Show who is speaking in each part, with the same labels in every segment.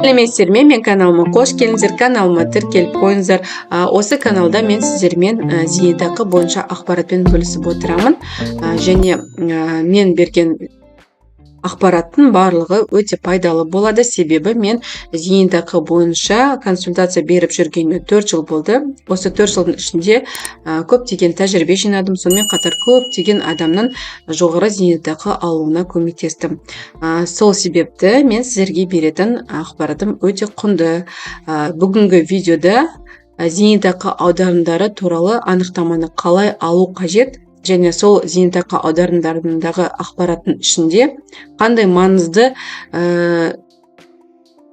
Speaker 1: Сәлеметсіздер ме? Мен каналыма қош келдіңіздер. Каналыма тіркеліп қойыңыздар. Осы каналда мен сіздермен зейнетақы бойынша ақпаратпен бөлісіп отырамын. Және мен берген ақпараттың барлығы өте пайдалы болады, себебі мен зейнетақы бойынша консультация беріп жүргеніме 4 жыл болды. Осы 4 жылдың ішінде көптеген тәжірибе жинадым, сонымен қатар көптеген адамның жоғары зейнетақы алуына көмектестім. Сол себепті мен сіздерге беретін ақпаратым өте құнды. Бүгінгі видеода зейнетақы аударымдары туралы анықтаманы қалай алу қажет, және сол зейнетақы аударымдарындағы ақпараттың ішінде қандай маңызды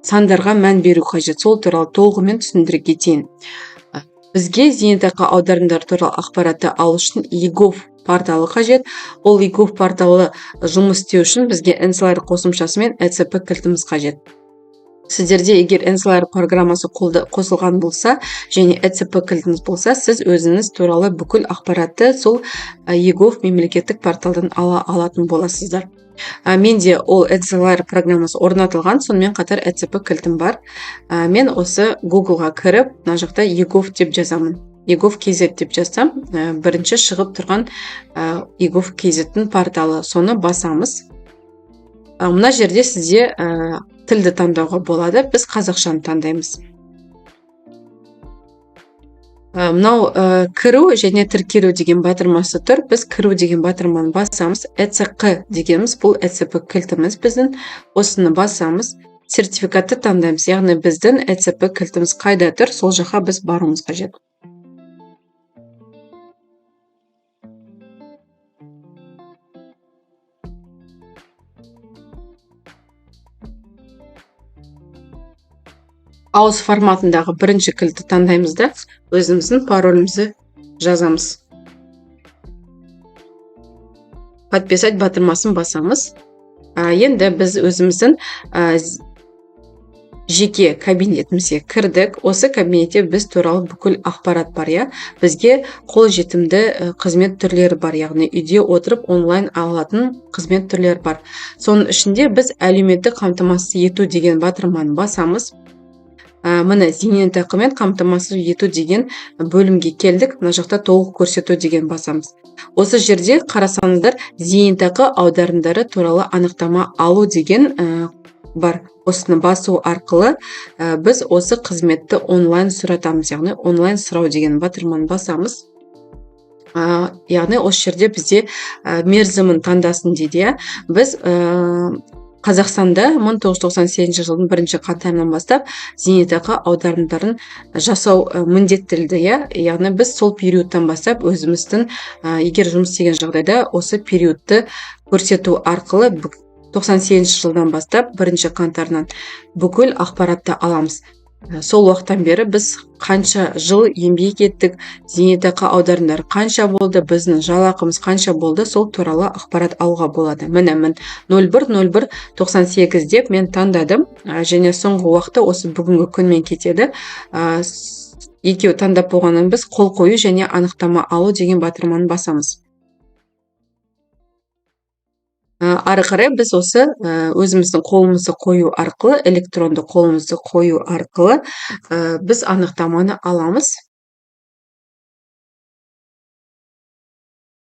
Speaker 1: сандарға мән беру қажет, сол туралы толығымен түсіндіре кетейін. Бізге зейнетақы аударымдары туралы ақпаратты алу үшін eGov порталы қажет. Ол eGov порталы жұмыс істеу үшін бізге NCLR қосымшасы мен ECP кілтіміз қажет. Сіздерде егер NCLR программасы қосылған болса және ECP кілтіңіз болса, сіз өзіңіз туралы бүкіл ақпаратты сол eGov мемлекеттік порталдан ала алатын боласыздар. Менде ол NCLR программасы орнатылған, сонымен қатар ECP кілтім бар. Мен осы Google-ға кіріп, мына жақта eGov деп жазамын. eGov KZ деп жазсам, бірінші шығып тұрған eGov KZ-тің порталы, соны басамыз. Мына жерде сізде тілді таңдауға болады, біз қазақшаны таңдаймыз. Мынау кіру және тіркелу деген батырмасы тұр. Біз кіру деген батырманы басамыз. ECQ дегеніміз, бұл ECP кілтіміз біздің. Осыны басамыз. Сертификатты таңдаймыз. Яғни біздің ECP кілтіміз қайда тұр, сол жаққа біз баруымыз қажет. Ауыз форматындағы бірінші кілтті таңдаймыз да, өзіміздің паролімізді жазамыз. Подписать батырмасын басамыз. Енді біз өзіміздің жеке кабинетімізге кірдік. Осы кабинетте біз туралы бүкіл ақпарат бар, я. Бізге қолжетімді қызмет түрлері бар, яғни үйде отырып онлайн алатын қызмет түрлері бар. Соның ішінде біз әлеуметтік қамтамасыз ету деген батырманы басамыз. Міне зейнетақымен қамтамасыз ету деген бөлімге келдік. Мына жақта толық көрсету деген басамыз. Осы жерде қарасаңыздар, зейнетақы аударымдары туралы анықтама алу деген бар. Осыны басу арқылы біз осы қызметті онлайн сұратамыз, яғни онлайн сұрау деген батырманы басамыз. Яғни осы жерде бізде мерзімін таңдасын дейді. Біз Қазақстанда 1998 жылдың 1 қаңтарынан бастап зейнетақы аударымдарын жасау міндеттелді, яғни біз сол периодтан бастап өзіміздің, егер жұмыс істеген жағдайда, осы периодты көрсету арқылы 98 жылдан бастап 1 қаңтарынан бүкіл ақпаратты аламыз. Сол уақыттан бері біз қанша жыл еңбек еттік, зейнетақы аударымдары қанша болды, біздің жалақымыз қанша болды, сол туралы ақпарат алуға болады. Міне 01/01/98 деп мен таңдадым, және соңғы уақытта осы бүгінгі күнмен кетеді. Екеуі таңдап болғаннан біз қол қою және анықтама алу деген батырманы басамыз. Ары қарай біз осы өзіміздің қолымызды қою арқылы, электронды қолымызды қою арқылы біз анықтаманы аламыз.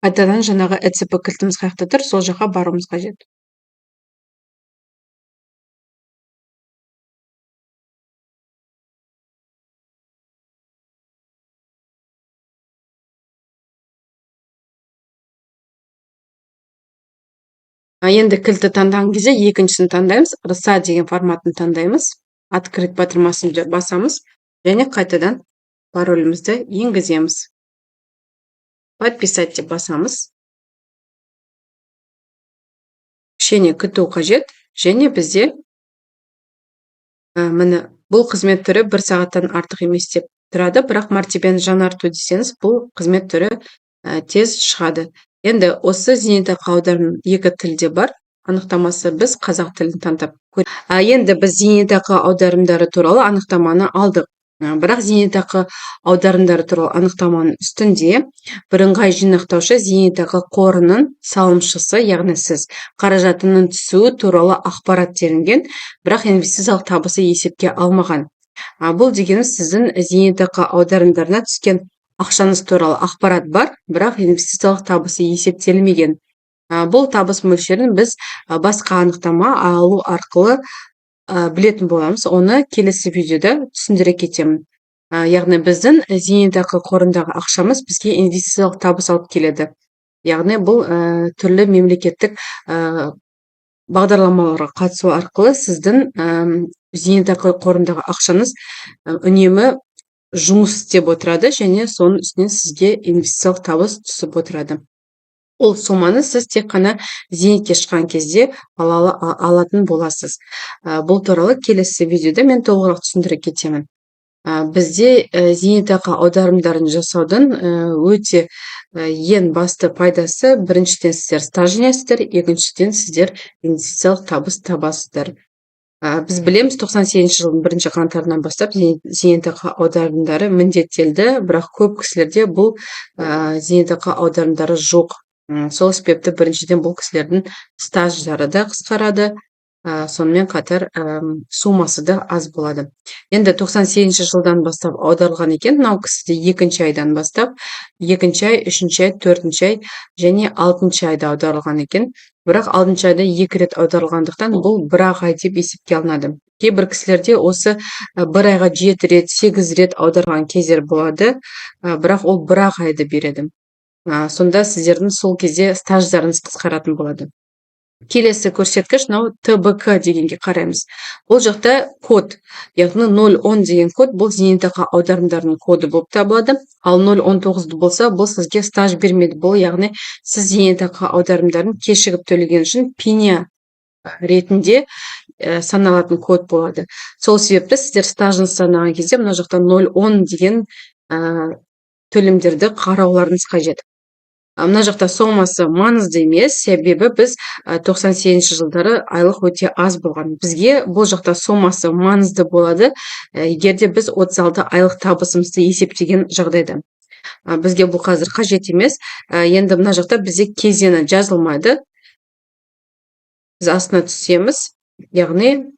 Speaker 1: Қайтадан жаңағы ECP кілтіміз қайда тұр, сол жаққа баруымыз қажет. Енді кілтті таңдаған кезде екіншісін таңдаймыз. RSA деген форматын таңдаймыз. Открыть батырмасын басамыз және қайтадан паролімізді енгіземіз. Подписать деп басамыз. Кішкене күту қажет, және бізде міне бұл қызмет түрі 1 сағаттан артық емес деп тұрады, бірақ мәртебені жаңарту десеңіз, бұл қызмет түрі тез шығады. Енді осы зейнетақы аударым 2 тілде бар. Анықтамасы біз қазақ тілін таңдап көрдік. Енді біз зейнетақы аударымдары туралы анықтаманы алдық. Бірақ зейнетақы аударымдары туралы анықтаманың үстінде бірыңғай жинақтаушы зейнетақы қорының салымшысы, яғни сіз қаражатының түсуі туралы ақпарат делінген, бірақ инвестициялық табысы есепке алмаған. Бұл дегеніміз сіздің зейнетақы аударымдарына түскен ақшаңыз туралы ақпарат бар, бірақ инвестициялық табысы есептелмеген. Бұл табыс мөлшерін біз басқа анықтама алу арқылы білетін боламыз. Оны келесі видеода түсіндіре кетемін. Яғни біздің зейнетақы қорындағы ақшамыз бізге инвестициялық табыс алып келеді. Яғни бұл түрлі мемлекеттік бағдарламаларға қатысу арқылы сіздің зейнетақы қорындағы ақшаңыз үнемі жұмыс істеп отырады және соның үстінен сізге инвестициялық табыс түсіп отырады. Ол соманы сіз тек қана зейнетке шыққан кезде алатын боласыз. Бұл туралы келесі видеода мен толығырақ түсіндіре кетемін. Бізде зейнетақы аударымдарын жасаудың өте ең басты пайдасы, біріншіден сіздер стаж жинайсыздар, екіншіден сіздер инвестициялық табыс табасыздар. Біз білеміз, 98 жылдың 1 қаңтарынан бастап зейнетақы аударымдары міндеттелді, бірақ көп кісілерде бұл зейнетақы аударымдары жоқ. Сол себепті біріншіден бұл кісілердің стаждары да қысқарады, сонымен қатар суммасы да аз болады. Енді 98 жылдан бастап аударылған екен, мынау кісіде 2 айдан бастап 2 ай, 3 ай, 4 ай және 6 айда аударылған екен. Бірақ 6 айда 2 рет аударылғандықтан бұл 1 ай деп есепке алынады. Кейбір кісілерде осы 1 айға 7 рет, 8 рет аударған кездер болады, бірақ ол 1 айды береді. Сонда сіздердің сол кезде стаждарыңыз қысқаратын болады. Келесі көрсеткіш, мынау ТБК дегенге қараймыз. Бұл жақта код, яғни 010 деген код, бұл зейнетақы аударымдарының коды болып табылады. Ал 019 болса, бұл сізге стаж бермейді. Бұл яғни сіз зейнетақы аударымдарын кешігіп төлеген үшін пеня ретінде саналатын код болады. Сол себепті сіздер стажын санаған кезде мына жақта 010 деген төлемдерді қарауларыңыз қажет. Мына жақта сомасы маңызды емес, себебі біз 98 жылдары айлық өте аз болған. Бізге бұл жақта сомасы маңызды болады, егерде біз 36 айлық табысымызды есептеген жағдайда. Бізге бұл қазір қажет емес. Енді мына жақта бізде кезеңі жазылмайды. Біз астына түсеміз, яғни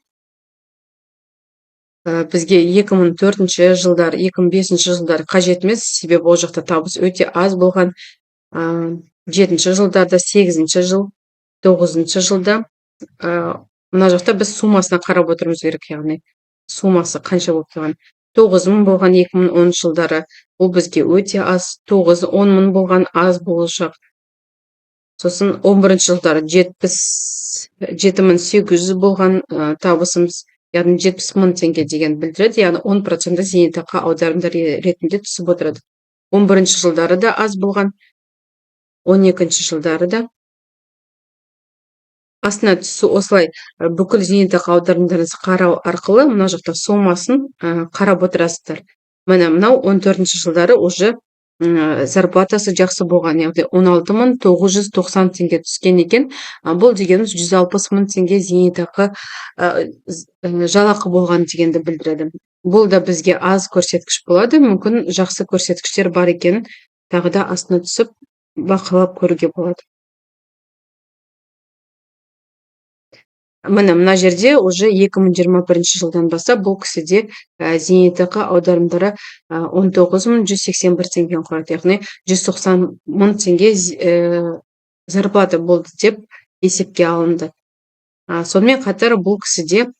Speaker 1: бізге 2004 жылдар, 2005 жылдар қажет емес, себебі ол жақта табыс өте аз болған. 7 жылдарда, 8 жыл, 9 жылда, мына жақта біз суммасына қарап отырмыз керек, яғни суммасы қанша болып тұрған. 9 мың болған 2010 жылдары, бұл бізге өте аз, 9-10 мың болған аз болашақ. Сосын 11 жылдары 7.800 болған табысымыз, яғни 70 мың теңге деген білдіреді, яғни 10% зейнетақы аударымдары ретінде түсіп отырады. 11 жылдары да аз болған, 12 жылдары да. Астына түсу осылай бүкіл зейнетақы аударымдарыңызды қарау арқылы мына жақта сомасын қарап отырасыздар. Міне мынау 14 жылдары уже зарплатасы жақсы болған, яғни 16.990 теңге түскен екен. Бұл дегеніміз 160 мың теңге зейнетақы жалақы болған дегенді білдіреді. Бұл да бізге аз көрсеткіш болады, мүмкін жақсы көрсеткіштер бар екенін тағы да астына түсіп бақылап көруге болады. Мына жерде уже 2021 жылдан бастап бұл кісіде зейнетақы аударымдары 19.181 теңге құрайды, яғни 190 мың теңге зарплата болды деп есепке алынды. Сонымен қатар бұл кісіде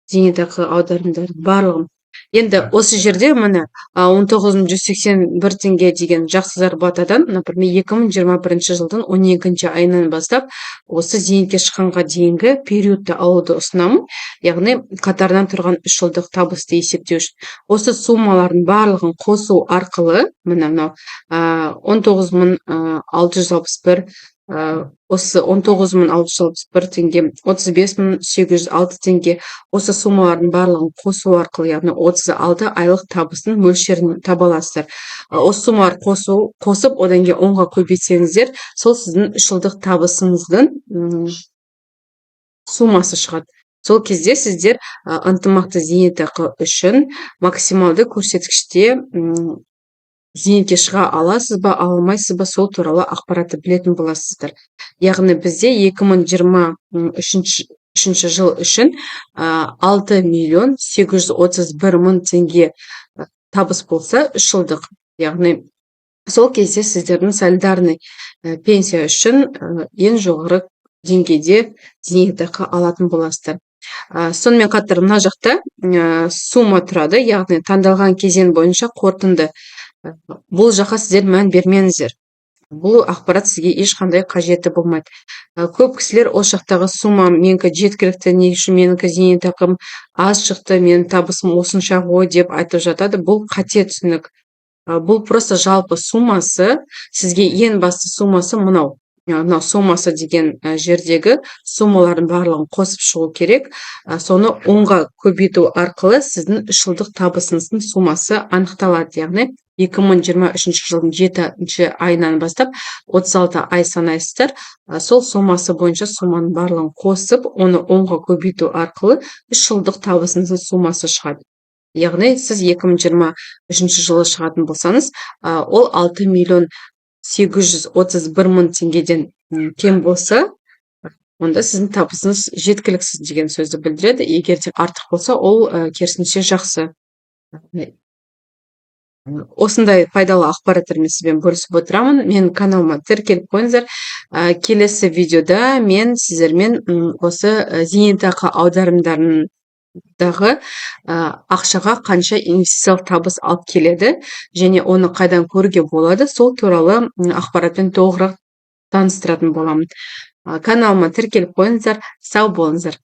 Speaker 1: зейнетақы аударымдары барлығын. Енді осы жерде міне 19.181 теңге деген жақсы зарплатадан, например, 2021 жылдың 12 айынан бастап осы зейнетке шыққанға дейінгі периодты алуды ұсынамын, яғни қатарынан тұрған 3 жылдық табысты есептеу үшін. Осы суммалардың барлығын қосу арқылы, міне мынау 19.661, осы 19.661 теңге, 35.806 теңге, осы суммалардың барлығын қосу арқылы, яғни 36 айлық табыстың мөлшерін таба аласыздар. Осы суммалар қосып, одан кейін 10-ға көбейтсеңіздер, сол сіздің 3 жылдық табысыңыздың суммасы шығады. Сол кезде сіздер ынтымақты зейнетақы үшін максималды көрсеткіште зейнетке шыға аласыз ба, ала алмайсыз ба, сол туралы ақпаратты білетін боласыздар. Яғни бізде 2023 жыл үшін 6.831.000 теңге табыс болса, 3 жылдық. Яғни сол кезде сіздердің солидарный пенсия үшін ең жоғары деңгейде зейнетақы алатын боласыздар. Сонымен қатар мына жақта сумма тұрады, яғни таңдалған кезең бойынша қорытынды. Бұл жаққа сіздер мән бермеңіздер. Бұл ақпарат сізге ешқандай қажеті болмайды. Көп кісілер ол жақтағы сумма менікі жеткілікті, не үшін менікі зейнетақым аз шықты, менің табысым осынша ғой деп айтып жатады. Бұл қате түсінік. Бұл просто жалпы суммасы, сізге ең басты суммасы мынау. Мынау суммасы деген жердегі суммалардың барлығын қосып шығу керек. Соны 10-ға көбейту арқылы сіздің 3 жылдық табысыңыздың суммасы анықталады. Яғни 2023 жылдың 7 айынан бастап 36 ай санайсыздар. Сол суммасы бойынша сумманың барлығын қосып, оны 10-ға көбейту арқылы 3 жылдық табысыңыздың суммасы шығады. Яғни сіз 2023 жылы шығатын болсаңыз, ол 6.831.000 теңгеден кем болса, онда сіздің табысыңыз жеткіліксіз деген сөзді білдіреді. Егер де артық болса, ол керісінше жақсы. Осындай пайдалы ақпараттармен сізбен бөлісіп отырамын. Мен каналыма тіркеліп қойыңыздар. Келесі видеода мен сіздермен осы зейнетақы аударымдарының ақшаға қанша инвестициялық табыс алып келеді және оны қайдан көруге болады, сол туралы ақпаратпен толығырақ таныстыратын боламын. Каналыма тіркеліп қойыңыздар. Сау болыңыздар.